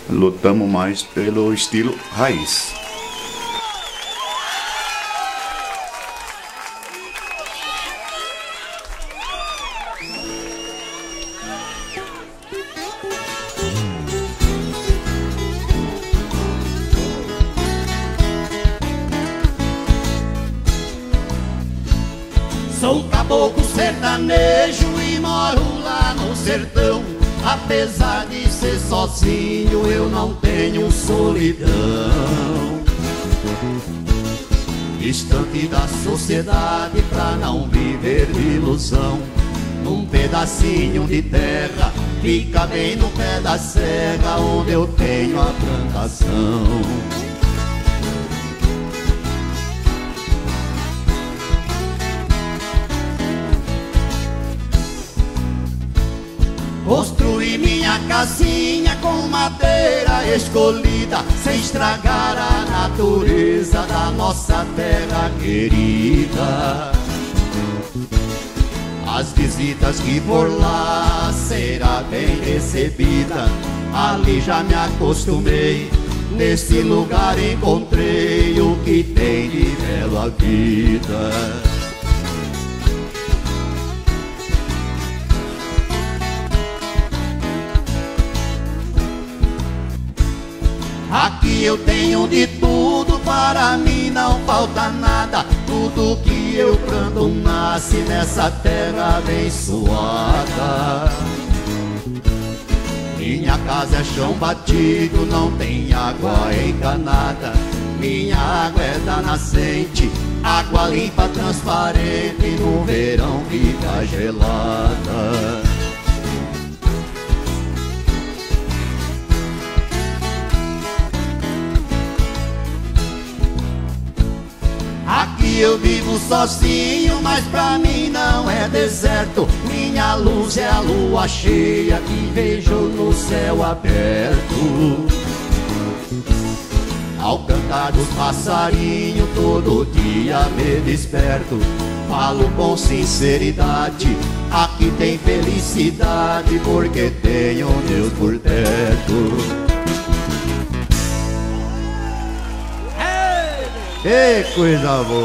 lutamos mais pelo estilo raiz. Sou caboclo sertanejo e moro lá no sertão. Apesar de ser sozinho, eu não tenho solidão. Distante da sociedade pra não viver de ilusão. Num pedacinho de terra, fica bem no pé da serra, onde eu tenho a plantação. Construí minha casinha com madeira escolhida, sem estragar a natureza da nossa terra querida. As visitas que por lá será bem recebida. Ali já me acostumei, nesse lugar encontrei o que tem de belo a vida. Aqui eu tenho de tudo, para mim não falta nada. Tudo que eu planto nasce nessa terra abençoada. Minha casa é chão batido, não tem água encanada. Minha água é da nascente, água limpa, transparente, no verão fica gelada. Aqui eu vivo sozinho, mas pra mim não é deserto. Minha luz é a lua cheia que vejo no céu aberto. Ao cantar dos passarinhos todo dia me desperto. Falo com sinceridade, aqui tem felicidade, porque tenho Deus por perto. Que coisa boa!